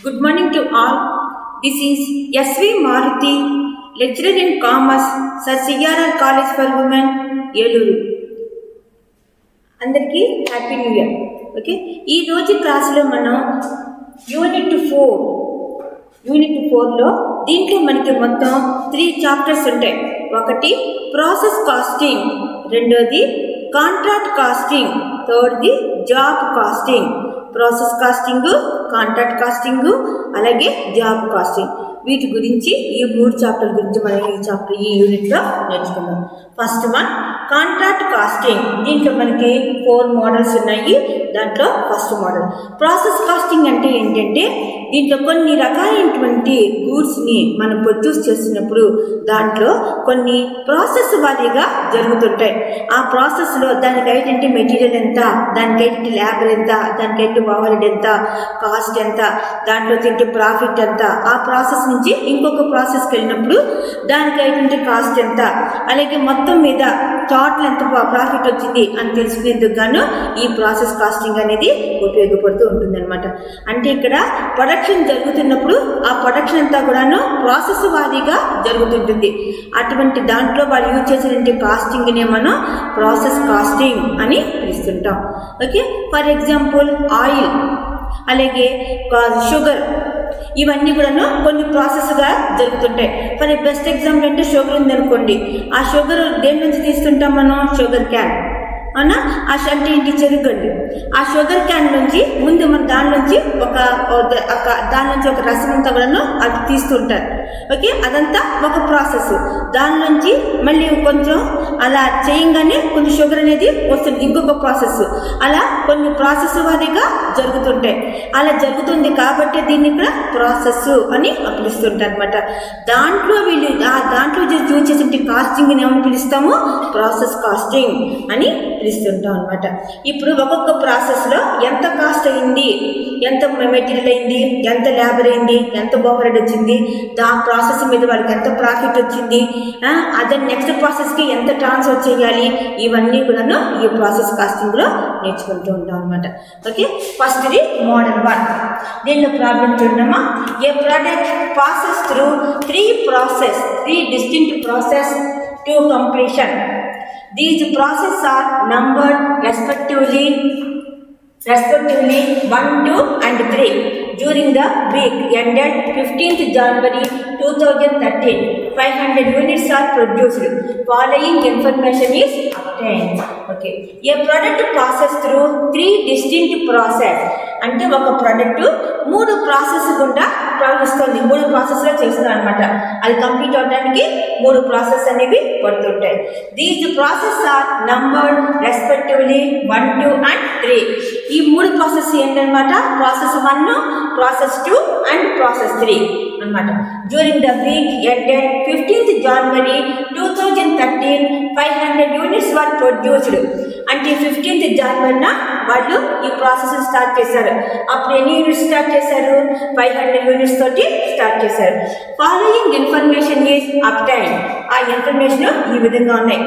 Good morning to all. This is S.V. Maruti, lecturer in Commerce, Sir C.R.R. College for Women, Yeluru. అందరికీ happy new year. Okay, ఈరోజు క్లాస్లో మనం unit 4లో దీంట్లో మనకి మొత్తం 3 chapters ఉంటాయి. ఒకటి ప్రాసెస్ కాస్టింగ్, రెండోది కాంట్రాక్ట్ కాస్టింగ్, థర్డ్ది job costing. Process costing, contract costing, అలాగే జాబ్ కాస్టింగ్, వీటి గురించి ఈ 3 చాప్టర్ల గురించి మనం ఈ యూనిట్లో నేర్చుకుందాం. First one contract casting. దీంట్లో మనకి 4 మోడల్స్ ఉన్నాయి. దాంట్లో ఫస్ట్ మోడల్ ప్రాసెస్ కాస్టింగ్ అంటే ఏంటంటే, దీంట్లో కొన్ని రకాలైనటువంటి గూడ్స్ని మనం ప్రొడ్యూస్ చేస్తున్నప్పుడు దాంట్లో కొన్ని ప్రాసెస్ వారీగా జరుగుతుంటాయి. ఆ ప్రాసెస్లో దానికి ఏంటంటే మెటీరియల్ ఎంత, దానికి ఏంటంటే లేబర్ ఎంత, దానికి ఏంటంటే ఓవర్హెడ్ ఎంత, కాస్ట్ ఎంత, దాంట్లో తింటే ప్రాఫిట్ ఎంత, ఆ ప్రాసెస్ నుంచి ఇంకొక ప్రాసెస్కి వెళ్ళినప్పుడు దానికి ఏంటంటే కాస్ట్ ఎంత, అలాగే మొత్తం మీద టోటల్ ఎంత ప్రాఫిట్ వచ్చింది అని తెలుసుకునేందుకు గాను ఈ ప్రాసెస్ కాస్టింగ్ అనేది ఉపయోగపడుతూ ఉంటుందన్నమాట. అంటే ఇక్కడ ప్రొడక్షన్ జరుగుతున్నప్పుడు ఆ ప్రొడక్షన్ అంతా కూడాను ప్రాసెస్ వారీగా జరుగుతుంటుంది. అటువంటి దాంట్లో వాళ్ళు యూజ్ చేసినటువంటి కాస్టింగ్నే మనం ప్రాసెస్ కాస్టింగ్ అని పిలుస్తుంటాం. ఓకే, ఫర్ ఎగ్జాంపుల్ ఆయిల్, అలాగే షుగర్, ఇవన్నీ కూడాను కొన్ని ప్రాసెస్గా జరుగుతుంటాయి. ఫర్ బెస్ట్ ఎగ్జాంపుల్ అంటే షుగర్ ఉందనుకోండి, ఆ షుగర్ దేని నుంచి తీసుకుంటాం మనం? షుగర్ క్యాన్ అవునా? అంటే ఇంటి చెరుగండి. ఆ షుగర్ క్యాన్ నుంచి ముందు మన దాని నుంచి ఒక రసం అంతా కూడాను అది తీస్తుంటారు. ఓకే, అదంతా ఒక ప్రాసెస్. దాని నుంచి మళ్ళీ కొంచెం అలా చేయంగానే కొంచెం షుగర్ అనేది వస్తుంది, ఇంకొక ప్రాసెస్. అలా కొన్ని ప్రాసెస్ వారీగా జరుగుతుంటాయి. అలా జరుగుతుంది కాబట్టి దీన్ని ఇక్కడ ప్రాసెస్ అని పిలుస్తుంటారు అనమాట. దాంట్లో యూజ్ చేసే కాస్టింగ్ని ఏమని పిలుస్తాము? ప్రాసెస్ కాస్టింగ్ అని పిలుస్తుంటాం అనమాట. ఇప్పుడు ఒక్కొక్క ప్రాసెస్లో ఎంత కాస్ట్ అయింది, ఎంత మెటీరియల్ అయింది, ఎంత లేబర్ అయింది, ఎంత ఓవర్హెడ్ వచ్చింది, ఆ ప్రాసెస్ మీద వాళ్ళకి ఎంత ప్రాఫిట్ వచ్చింది, అదే నెక్స్ట్ ప్రాసెస్కి ఎంత ట్రాన్స్ఫర్ చేయాలి, ఇవన్నీ కూడాను ఈ ప్రాసెస్ కాస్టింగ్లో నేర్చుకుంటూ ఉంటాం అనమాట. ఓకే, ఫస్ట్ది మోడల్ 1. దీనిలో ప్రాబ్లం చూడమ్మా. A product passes through 3 distinct process to completion. These processes are numbered respectively 1, 2 and 3 during the week ended 15th January 2013. 500 units are produced. Following information is obtained. Okay, a product passes through 3 distinct process. అంటే ఒక product 3 process గుండా ప్రవహిస్తుంది, 3 ప్రాసెస్లో చేస్తుంది అనమాట. అది complete అవడానికి 3 process అనేవి పడుతుంటాయి. These process are numbered respectively 1, 2 and 3. ఈ 3 ప్రాసెస్ ఏంటనమాట? ప్రాసెస్ 1, ప్రాసెస్ 2 అండ్ ప్రాసెస్ 3 అనమాట. During the week ended 15th January 2013 500 units were produced. అంటే 15th January వాళ్ళు ఈ ప్రాసెస్ స్టార్ట్ చేశారు. అప్పుడు ఎన్ని యూనిట్స్ స్టార్ట్ చేశారు? 500 యూనిట్స్ తోటి స్టార్ట్ చేశారు. Following information is obtained. ఆ ఇన్ఫర్మేషన్ ఈ విధంగా ఉన్నాయి.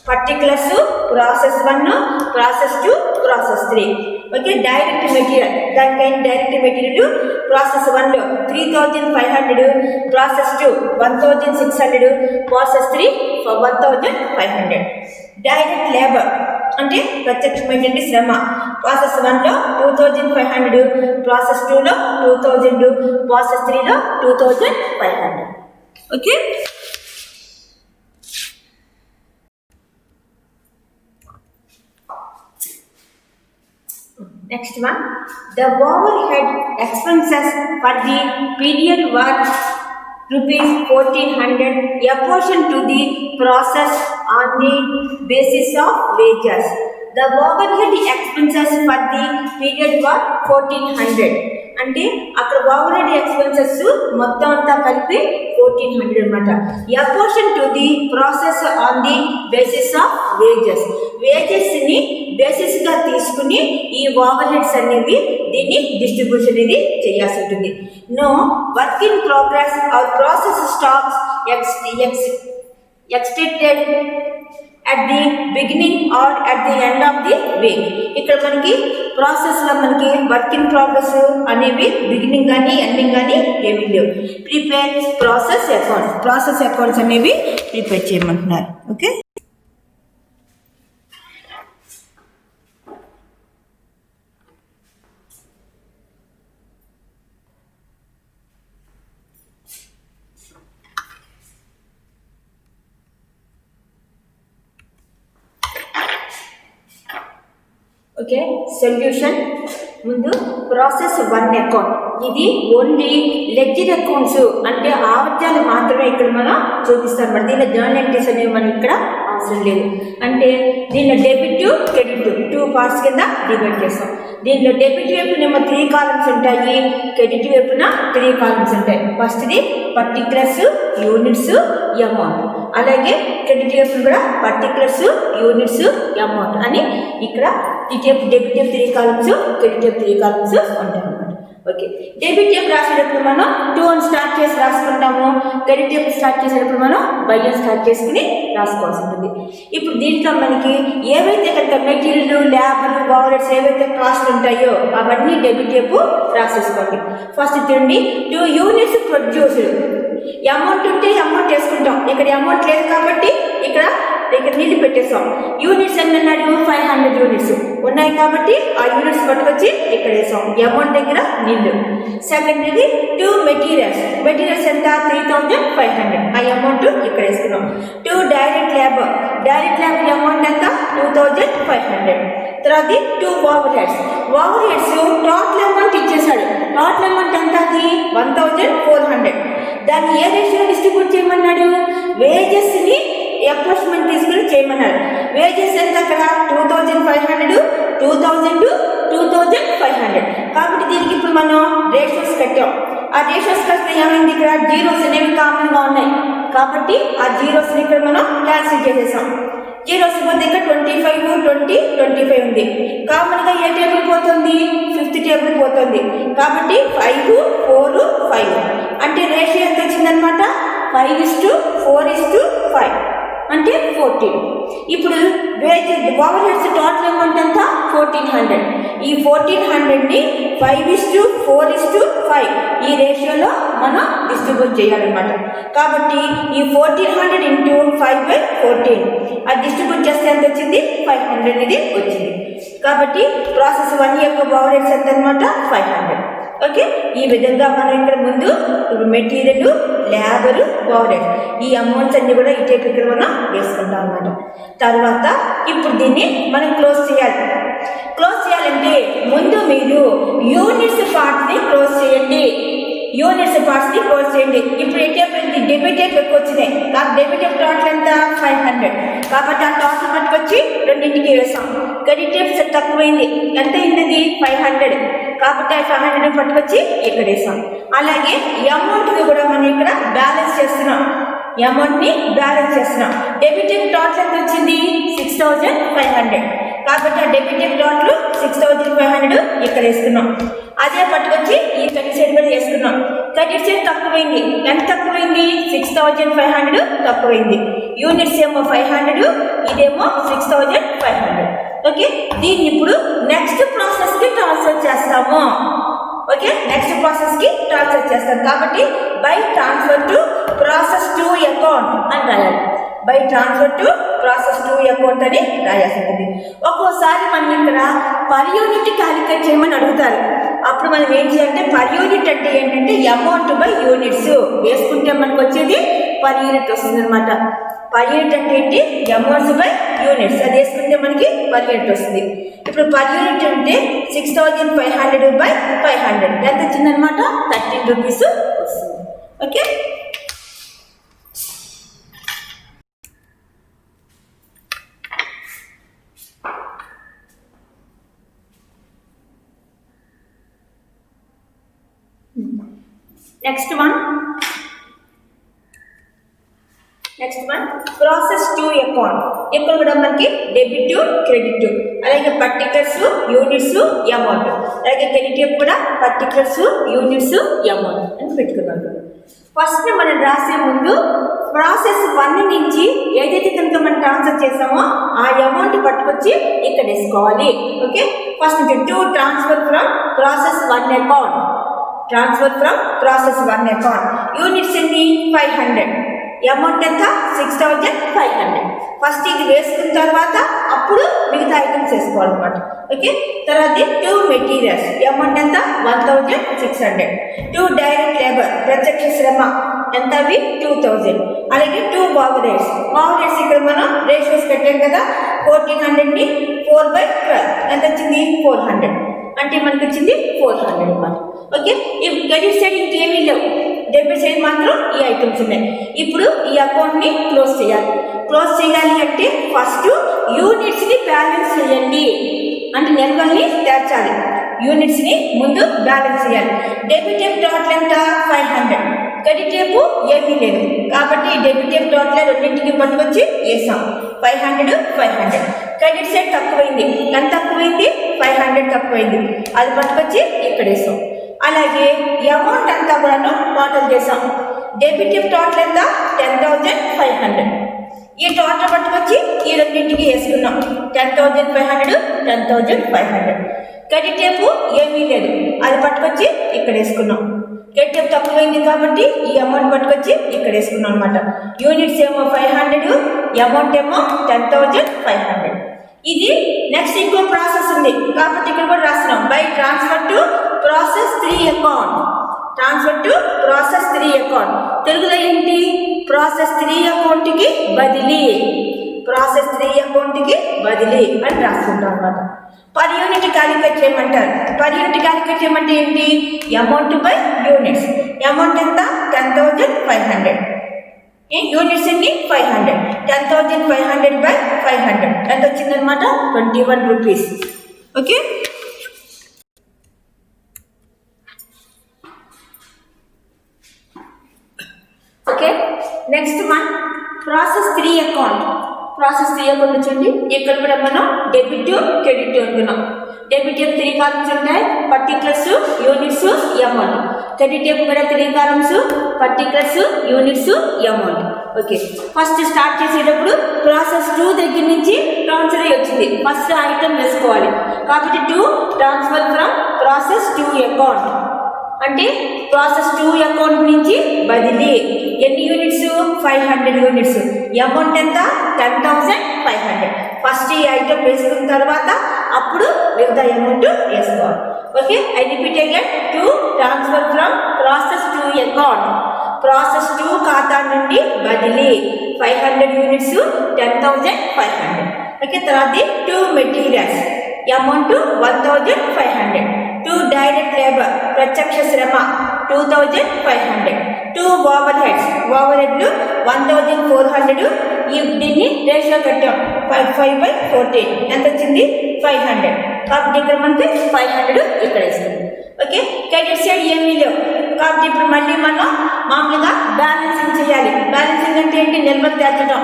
Particulars process 1, process 2, process 3. Okay, direct material, దానికైన డైరెక్ట్ మెటీరియల్ ప్రాసెస్ 1లో 3500, ప్రాసెస్ 2 1600, ప్రాసెస్ 3 1500. డైరెక్ట్ లేబర్ అంటే ప్రత్యక్షమైనటువంటి శ్రమ. ప్రాసెస్ 1లో 2500, ప్రాసెస్ 2లో 2000, ప్రాసెస్ 3లో 2500. Okay, next one, the overhead expenses for the period were ₹1400, apportion to the process on the basis of wages. The overhead expenses for the period were 1400. అంటే అక్కడ overhead expenses మొత్తం అంతా కలిపి 1400 అనమాట. Apportion to the process on the basis of wages. వేజెస్ని బేసిస్గా తీసుకుని ఈ ఓవర్హెడ్స్ అనేవి దీన్ని డిస్ట్రిబ్యూషన్ అనేది చేయాల్సి ఉంటుంది. No work in progress or process stocks extended at the beginning or at the end of the week. ఇక్కడ మనకి ప్రాసెస్లో మనకి వర్క్ ఇన్ ప్రోగ్రెస్ అనేవి బిగినింగ్ కానీ ఎండింగ్ కానీ ఏమీ లేవు. ప్రిపేర్ ప్రాసెస్ అకౌంట్స్ అనేవి ప్రిపేర్ చేయమంటున్నారు. Okay, okay. సొల్యూషన్ ముందు ప్రాసెస్ 1 అకౌంట్. ఇది ఓన్లీ లెడ్జర్ అకౌంట్స్ అంటే ఆవర్త్యాలు మాత్రమే ఇక్కడ మనం చూపిస్తాం. దీనిలో జర్నల్ ఎంట్రీస్ అనేవి మనం ఇక్కడ అవసరం లేదు. అంటే దీనిలో డెబిట్ క్రెడిట్ 2 పార్ట్స్ కింద డివైడ్ చేస్తాం. దీనిలో డెబిట్ వైపునేమో 3 కాలమ్స్ ఉంటాయి, క్రెడిట్ వైపున 3 కాలమ్స్ ఉంటాయి. ఫస్ట్ది పర్టిక్యులర్స్, యూనిట్స్, అమౌంట్. అలాగే క్రెడిట్ వైపున కూడా పర్టిక్యులర్స్, యూనిట్స్, అమౌంట్ అని ఇక్కడ డెబిట్ 3 కాలమ్స్, క్రెడిట్ 3 కాలమ్స్ ఉంటాయి అన్నమాట. ఓకే, డెబిట్ టైప్ రాసేటప్పుడు మనం 2 అని స్టార్ట్ చేసి రాసుకుంటాము. క్రెడిట్ టైప్ స్టార్ట్ చేసేటప్పుడు మనం బై అని స్టార్ట్ చేసుకుని రాసుకోవాల్సి ఉంటుంది. ఇప్పుడు దీంట్లో మనకి ఏవైతే కనుక మెటీరియల్, ల్యాబులు, ఓవర్హెడ్స్ ఏవైతే కాస్ట్ ఉంటాయో అవన్నీ డెబిట్ టైప్ రాసేసుకోండి. ఫస్ట్ చూడండి, 2 యూనిట్స్ ప్రొడ్యూస్డ్. అమౌంట్ ఉంటే అమౌంట్ వేసుకుంటాం. ఇక్కడ అమౌంట్ లేదు కాబట్టి ఇక్కడ నీళ్ళు పెట్టేసాం. యూనిట్స్ ఎన్ని అన్నాడు? 500 యూనిట్స్ ఉన్నాయి కాబట్టి ఆ యూనిట్స్ పట్టుకొచ్చి ఇక్కడ వేసాం. అమౌంట్ దగ్గర నీళ్ళు. సెకండ్ది 2 మెటీరియల్స్ ఎంత? 3500. ఆ అమౌంట్ ఇక్కడ వేసుకున్నాం. 2 డైరెక్ట్ ల్యాబ్ అమౌంట్ ఎంత? 2500. తర్వాత 2 ఓవర్ హెడ్స్ టోటల్ అమౌంట్ ఇచ్చేసాడు. టోటల్ అమౌంట్ ఎంత? అది 1400. దాన్ని ఏ రేషియోలో డిస్ట్రిబ్యూట్ చేయమన్నాడు? వేజెస్ని అప్రాక్సిమేట్ తీసుకుని చేయమన్నాడు. వేజెస్ ఎంత అక్కడ? 2500, 2000, 2500. కాబట్టి దీనికి ఇప్పుడు మనం రేషియోస్ కట్టాం. ఆ రేషియోస్ కడితే ఏమైంది? ఇక్కడ జీరోస్ అనేవి కామన్గా ఉన్నాయి కాబట్టి ఆ జీరోస్ని ఇక్కడ మనం క్యాన్సిల్ చేసేసాం. జీరోస్ పోతే ఇక్కడ 25, 20, 25 ఉంది. కామన్గా ఏ టేబుల్ పోతుంది? 5th టేబుల్ పోతుంది. కాబట్టి 5, 4, 5 అంటే రేషియో ఎంత వచ్చిందనమాట? 5:4:5 అంటే 14. ఇప్పుడు ఓవర్ హెడ్స్ టోటల్ అమౌంట్ ఎంత? 1400. ఈ 1400ని 5:4:5 ఈ రేషియోలో మనం డిస్ట్రిబ్యూట్ చేయాలన్నమాట. కాబట్టి ఈ 1400 ఇంటూ 5/14 అది డిస్ట్రిబ్యూట్ చేస్తే ఎంత వచ్చింది? 500 అనేది వచ్చింది. కాబట్టి ప్రాసెస్ 1 యొక్క ఓవర్ హెడ్స్ ఎంత అనమాట? 500. ఓకే, ఈ విధంగా మనం ఇక్కడ ముందు మెటీరియల్, లేబర్, ఓవర్ హెడ్ ఈ అమౌంట్స్ అన్ని కూడా ఈ టైప్ ఇక్కడ మనం వేసుకుంటాం అన్నమాట. తర్వాత ఇప్పుడు దీన్ని మనం క్లోజ్ చేయాలంటే ముందు మీరు యూనిట్స్ పార్ట్ని క్లోజ్ చేయండి. ఇప్పుడు ఏ టైప్ అయింది? డెబిట్ టైప్ ఎక్కువ వచ్చినాయి. కాబట్టి డెబిట్ టైప్ టోటల్ ఎంత? 500. కాబట్టి ఆ టోటల్ పట్టుకొచ్చి రెండింటికి వేసాం. క్రెడిట్ టైప్ తక్కువైంది. ఎంత అయింది? 500. కాబట్టి ఆ 500 పట్టుకొచ్చి ఇక్కడ వేసాం. అలాగే అమౌంట్ని కూడా మనం ఇక్కడ బ్యాలెన్స్ చేస్తున్నాం. డెబిట్ టైప్ టోటల్ ఎంత వచ్చింది? 6500. కాబట్టి ఆ డెబిట్ టైప్ టోటల్ 6500 ఇక్కడ వేసుకున్నాం. అదే పట్టుకొచ్చి ఈ క్రెడిట్ సైడ్ కూడా వేసుకున్నాం. క్రెడిట్ సైడ్ తక్కువైంది. ఎంత తక్కువైంది? 6500 తక్కువైంది. యూనిట్స్ ఏమో 500, ఇదేమో 6500. ఓకే, దీన్ని ఇప్పుడు నెక్స్ట్ ప్రాసెస్కి ట్రాన్స్ఫర్ చేస్తాము. కాబట్టి by transfer to process 2 account అని రాయాలి. By transfer to process 2 account అని రాయాల్సి ఉంటుంది. ఒక్కోసారి మనం ఇక్కడ పర్ యూనిట్ క్యాలిక్యులేట్ చేయమని అడుగుతారు. అప్పుడు మనం ఏం చేయాలంటే పర్ యూనిట్ అంటే ఏంటంటే అమౌంట్ బై యూనిట్స్ వేసుకుంటే మనకు వచ్చేది పర్ యూనిట్ వస్తుంది అనమాట. పర్ యూనిట్ అంటే ఏంటి? అమౌంట్స్ బై యూనిట్స్ అది వేసుకుంటే మనకి పర్ యూనిట్ వస్తుంది. ఇప్పుడు పర్ యూనిట్ అంటే 6500/500 ఎంత వచ్చిందనమాట? 13 రూపీస్ వస్తుంది. Okay, next one process 2 account. ఇక్కడ కూడా మనకి డెబిట్, క్రెడిట్, అలాగే పర్టికులర్స్, యూనిట్స్, అమౌంట్. అలాగే క్రెడిట్ కూడా పర్టికులర్స్, యూనిట్స్, అమౌంట్ అని పెట్టుకున్నాం. ఫస్ట్ మనం రాసే ముందు ప్రాసెస్ 1 నుంచి ఏదైతే కనుక మనం ట్రాన్స్ఫర్ చేసామో ఆ అమౌంట్ పట్టుకొచ్చి ఇక్కడ వేసుకోవాలి. Okay, first to transfer from process 1 account. Transfer from process 1 account. Units ఎన్ని? 500. అమౌంట్ ఎంత? 6500. ఫస్ట్ ఇది వేసుకున్న తర్వాత అప్పుడు మిగతా ఐటమ్స్ వేసుకోవాలన్నమాట. ఓకే, తర్వాత టూ మెటీరియల్స్. అమౌంట్ ఎంత? 1600. టూ డైరెక్ట్ లేబర్, ప్రత్యక్ష శ్రమ ఎంత? అవి 2000. అలాగే టూ ఓవర్ హెడ్స్ ఇక్కడ మనం రేషియోస్ పెట్టాం కదా. 1400ని 4/12 ఎంత వచ్చింది? 400. అంటే మనకి వచ్చింది 400 అన్నమాట. ఓకే, ఈ క్రెడిట్ సైడ్ ఇంకేమీ లేవు, డెబిట్ సైడ్ మాత్రం ఈ ఐటమ్స్ ఉన్నాయి. ఇప్పుడు ఈ అకౌంట్ని క్లోజ్ చేయాలి. క్లోజ్ చేయాలి అంటే ఫస్ట్ యూనిట్స్ని బ్యాలెన్స్ చేయండి, అంటే నిల్వల్ని తెర్చాలి. యూనిట్స్ని ముందు బ్యాలెన్స్ చేయాలి. డెబిట్ టైప్ టోటల్ ఎంత? 500. క్రెడిట్ టైపు ఏమీ లేదు కాబట్టి డెబిట్ టైప్ టోటల్ రెండింటికి పట్టుకొచ్చి వేసాం. 500. క్రెడిట్ సైడ్ తక్కువైంది. ఎంత తక్కువైంది? 500 తక్కువైంది. అది పట్టుకొచ్చి ఇక్కడ వేసాం. అలాగే అమౌంట్ అంతా కూడా టోటల్ చేసాం. డెబిట్ టోటల్ ఎంత? 10,500. ఈ టోటల్ పట్టుకొచ్చి ఈ రెండింటికి వేసుకున్నాం. 10,500, 10,500. క్రెడిట్ టేపు ఏమీ లేదు, అది పట్టుకొచ్చి ఇక్కడ వేసుకున్నాం. క్రెడిట్ టేపు తక్కువైంది కాబట్టి ఈ అమౌంట్ పట్టుకొచ్చి ఇక్కడ వేసుకున్నాం అనమాట. యూనిట్స్ ఏమో 500, అమౌంట్ ఏమో 10,500. ఇది నెక్స్ట్ ఇంకో ప్రాసెస్ ఉంది కాబట్టి ఇక్కడ కూడా రాస్తున్నాం. By transfer to process 3 account. Transfer to process 3 account. తెలుగులో ఏంటి? ప్రాసెస్ 3 అకౌంట్కి బదిలీ. ప్రాసెస్ 3 అకౌంట్కి బదిలీ అని రాసుకుంటాం అనమాట. పర్ యూనిట్ క్యాలిక్యులేట్ చేయమంటారు. పర్ యూనిట్ క్యాలిక్యులేట్ చేయమంటే ఏంటి? Amount by units. అమౌంట్ ఎంత? 10,500. యూనిట్స్ ఎన్ని? 500. 10,500 బై 500 ఎంత వచ్చిందనమాట? 21 rupees. Okay, okay next one process 3 account. Process 3 account చూడండి. ఇక్కడ కూడా మనం డెబిట్ క్రెడిట్ అనుకున్నాం. డెబిట్ టైప్ 3 కాలమ్స్ ఉంటాయి, particulars, units, amount. Credit type కూడా 3 columns, particulars, units, amount. Okay, first start చేసేటప్పుడు ప్రాసెస్ 2 దగ్గర నుంచి ట్రాన్స్ఫర్ అయ్యి వచ్చింది. ఫస్ట్ ఐటమ్ వేసుకోవాలి కాబట్టి 2 ట్రాన్స్ఫర్ ఫ్రమ్ ప్రాసెస్ 2 అకౌంట్. అంటే ప్రాసెస్ 2 అకౌంట్ నుంచి బదిలీ. ఎన్ని యూనిట్స్? 500 యూనిట్స్. అమౌంట్ ఎంత? 10,500. ఫస్ట్ ఈ ఐటమ్ వేసుకున్న తర్వాత అప్పుడు మిగతా అమౌంట్ వేసుకోవాలి. Okay, I repeat again. 2 transfer from process 2 account. Process 2 ఖాతా నుండి బదిలీ 500 యూనిట్స్, 10,500. ఓకే, తర్వాత 2 మెటీరియల్స్. అమౌంట్ 1,500. 2 డైరెక్ట్ లేబర్, ప్రత్యక్ష శ్రమ 2,500. 2 ఓవర్ హెడ్లు 1,400. దీన్ని రేషియో కట్టాం. 5/14 ఎంత వచ్చింది? 500. కాబట్టి ఇక్కడ మనకి 500 ఇక్కడ వేస్తుంది. ఓకే, క్రెడిట్ సైడ్ ఏమీ లేవు కాబట్టి ఇప్పుడు మళ్ళీ మనం మామూలుగా బ్యాలెన్సింగ్ చేయాలి. బ్యాలెన్సింగ్ అంటే ఏంటి? నిల్వలు తెచ్చడం.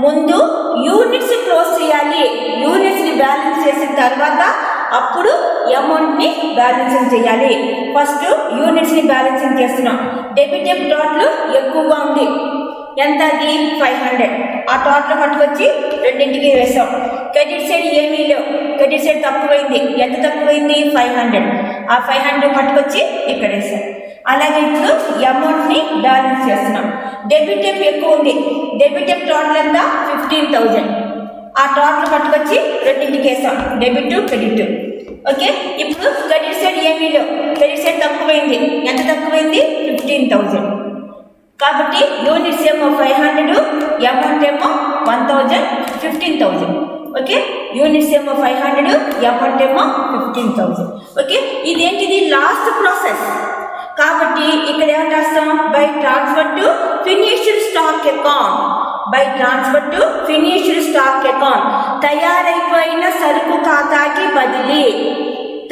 ముందు యూనిట్స్ క్లోజ్ చేయాలి. యూనిట్స్ని బ్యాలెన్స్ చేసిన తర్వాత అప్పుడు అమౌంట్ని బ్యాలెన్సింగ్ చేయాలి. ఫస్ట్ యూనిట్స్ని బ్యాలెన్సింగ్ చేస్తున్నాం. డెబిట్ టైప్ టోటల్ ఎక్కువగా ఉంది. ఎంత? అది 500. ఆ టోటల్ పట్టుకొచ్చి రెండింటికి వేసాం. క్రెడిట్ సైడ్ ఏమీ లేవు, క్రెడిట్ సైడ్ తక్కువైంది. ఎంత తక్కువైంది? 500. ఆ 500 పట్టుకొచ్చి ఇక్కడ వేసాం. అలాగే ఇప్పుడు అమౌంట్ని బ్యాలెన్స్ చేస్తున్నాం. డెబిట్ టైప్ ఎక్కువ ఉంది. డెబిట్ టైప్ టోటల్ ఎంత? 15,000. ఆ టోటల్ పట్టుకొచ్చి రెండింటికి వేసాం. Debit credit. ఓకే, ఇప్పుడు క్రెడిట్ సైడ్ ఏమీ లేవు, క్రెడిట్ సైడ్ తక్కువైంది. ఎంత తక్కువైంది? 15,000. కాబట్టి యూనిట్స్ ఏమో 500, అమౌంట్ ఏమో 1,000, 15,000. ఓకే, యూనిట్స్ ఏమో 500, అమౌంట్ ఏమో 15,000. ఓకే, ఇదేంటిది? లాస్ట్ ప్రాసెస్ కాబట్టి ఇక్కడ ఏమంటే రాస్తాం? By transfer to finished stock account. By transfer to finished stock account. తయారైపోయిన సరుకు ఖాతాకి బదిలీ.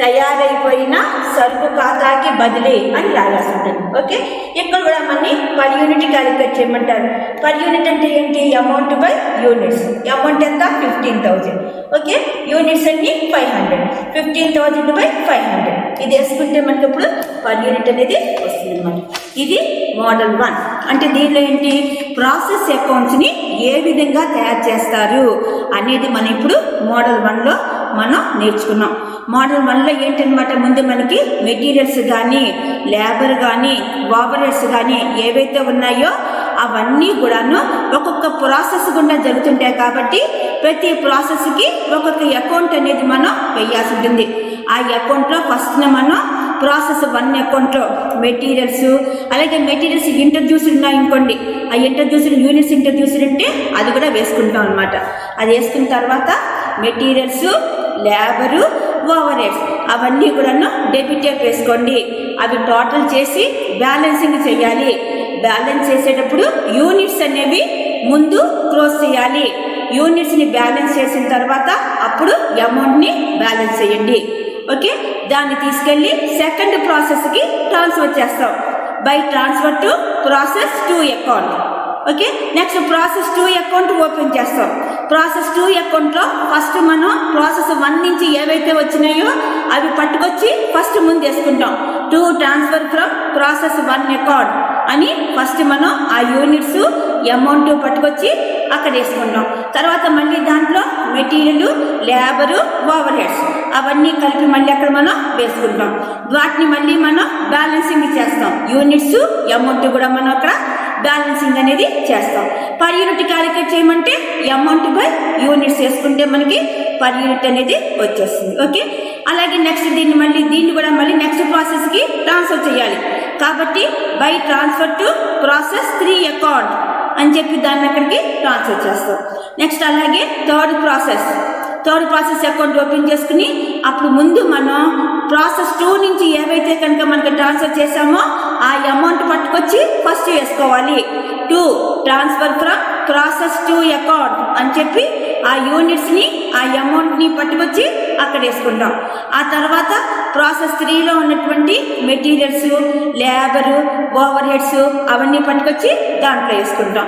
తయారైపోయిన సరుకు ఖాతాకి బదిలీ అని రాయాల్సి ఉంటుంది. ఓకే, ఇక్కడ కూడా మనని పర్ యూనిట్ క్యాలిక్యులేట్ చేయమంటారు. పర్ యూనిట్ అంటే ఏంటి? Amount by units. అమౌంట్ ఎంత? 15,000. ఓకే, యూనిట్స్ అన్ని 500. 15,000 బై 500 ఇది వేసుకుంటే మనకి ఇప్పుడు పర్ యూనిట్ అనేది వస్తుంది అన్నమాట. ఇది మోడల్ 1. అంటే దీనిలో ఏంటి? ప్రాసెస్ అకౌంట్స్ని ఏ విధంగా తయారు చేస్తారు అనేది మనం ఇప్పుడు మోడల్ 1లో మనం నేర్చుకున్నాం. మోడల్ 1లో ఏంటనమాట, ముందు మనకి మెటీరియల్స్ కానీ లేబర్ కానీ ఓవర్హెడ్స్ కానీ ఏవైతే ఉన్నాయో అవన్నీ కూడాను ఒక్కొక్క ప్రాసెస్ గుండా జరుగుతుంటాయి. కాబట్టి ప్రతి ప్రాసెస్కి ఒక్కొక్క అకౌంట్ అనేది మనం వేయాల్సి ఉంటుంది. ఆ అకౌంట్లో ఫస్ట్ మనం ప్రాసెస్ 1 అకౌంట్లో మెటీరియల్స్, అలాగే మెటీరియల్స్ ఇంట్రడ్యూస్డ్ ఉన్నాయనుకోండి, ఆ ఇంట్రడ్యూస్డ్ యూనిట్స్ ఇంట్రడ్యూస్డ్ ఉంటే అది కూడా వేసుకుంటాం అనమాట. అది వేసుకున్న తర్వాత మెటీరియల్స్, లేబరు, ఓవర్హెడ్స్ అవన్నీ కూడాను డెబిట్ వేసుకోండి. అవి టోటల్ చేసి బ్యాలెన్సింగ్ చేయాలి. బ్యాలెన్స్ చేసేటప్పుడు యూనిట్స్ అనేవి ముందు క్లోజ్ చేయాలి. యూనిట్స్ని బ్యాలెన్స్ చేసిన తర్వాత అప్పుడు అమౌంట్ని బ్యాలెన్స్ చేయండి. ఓకే, దాన్ని తీసుకెళ్ళి సెకండ్ ప్రాసెస్కి ట్రాన్స్ఫర్ చేస్తాం. By transfer to process 2 account. Okay, next process 2 account open చేస్తాం. ప్రాసెస్ 2 అకౌంట్లో ఫస్ట్ మనం ప్రాసెస్ 1 నుంచి ఏవైతే వచ్చినాయో అవి పట్టుకొచ్చి ఫస్ట్ ముందు వేసుకుంటాం. To transfer from process 1 account అని ఫస్ట్ మనం ఆ యూనిట్స్ అమౌంట్ పట్టుకొచ్చి అక్కడ వేసుకుంటాం. తర్వాత మళ్ళీ దాంట్లో మెటీరియల్, లేబరు, ఓవర్హెడ్స్ అవన్నీ కలిపి మళ్ళీ అక్కడ మనం వేసుకుంటాం. వాటిని మళ్ళీ మనం బ్యాలెన్సింగ్ చేస్తాం. యూనిట్స్, అమౌంట్ కూడా మనం అక్కడ బ్యాలెన్సింగ్ అనేది చేస్తాం. పర్ యూనిట్ క్యాలిక్యులేట్ చేయమంటే అమౌంట్ బై యూనిట్స్ వేసుకుంటే మనకి పర్ యూనిట్ అనేది వచ్చేస్తుంది. ఓకే, అలాగే నెక్స్ట్ దీన్ని కూడా మళ్ళీ నెక్స్ట్ ప్రాసెస్కి ట్రాన్స్ఫర్ చేయాలి. కాబట్టి by transfer to process 3 account అని చెప్పి దాన్ని అక్కడికి ట్రాన్స్ఫర్ చేస్తాం. నెక్స్ట్ అలాగే థర్డ్ ప్రాసెస్ అకౌంట్ ఓపెన్ చేసుకుని అప్పుడు ముందు మనం ప్రాసెస్ 2 నుంచి ఏవైతే కనుక మనకి ట్రాన్స్ఫర్ చేసామో ఆ అమౌంట్ పట్టుకొచ్చి ఫస్ట్ వేసుకోవాలి. To transfer from process 2 account అని చెప్పి ఆ యూనిట్స్ని, ఆ అమౌంట్ని పట్టుకొచ్చి అక్కడ వేసుకుంటాం. ఆ తర్వాత ప్రాసెస్ 3లో ఉన్నటువంటి మెటీరియల్స్, లేబరు, ఓవర్హెడ్స్ అవన్నీ పట్టుకొచ్చి దాంట్లో వేసుకుంటాం.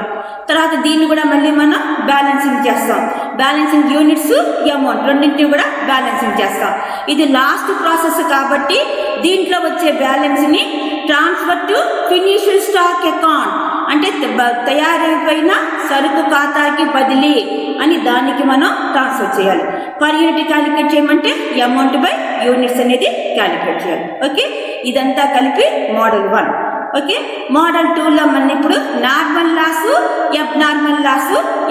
తర్వాత దీన్ని కూడా మళ్ళీ మనం బ్యాలెన్సింగ్ చేస్తాం. బ్యాలెన్సింగ్ యూనిట్స్, అమౌంట్ రెండింటిని కూడా బ్యాలెన్సింగ్ చేస్తాం. ఇది లాస్ట్ ప్రాసెస్ కాబట్టి దీంట్లో వచ్చే బ్యాలెన్స్ని transfer to finished stock account అంటే తయారైపోయిన సరుకు ఖాతాకి బదిలీ అని దానికి మనం ట్రాన్స్ఫర్ చేయాలి. పర్ యూనిట్ క్యాలిక్యులేట్ చేయమంటే అమౌంట్ బై యూనిట్స్ అనేది క్యాలిక్యులేట్ చేయాలి. ఓకే, ఇదంతా కలిపి మోడల్ 1. ఓకే, మోడల్ 2లో మన ఇప్పుడు నార్మల్ లాస్,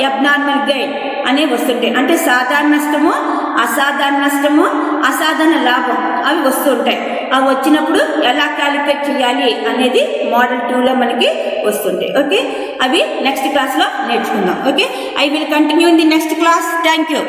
అబ్నార్మల్ గెయిన్ అనేవి వస్తుంటాయి. అంటే సాధారణ నష్టము, అసాధారణ లాభం అవి వస్తుంటాయి. అవి వచ్చినప్పుడు ఎలా క్యాలిక్యులేట్ చేయాలి అనేది మోడల్ 2లో మనకి వస్తుంటాయి. ఓకే, అవి నెక్స్ట్ క్లాస్లో నేర్చుకుందాం. Okay, I will continue in the next class. Thank you.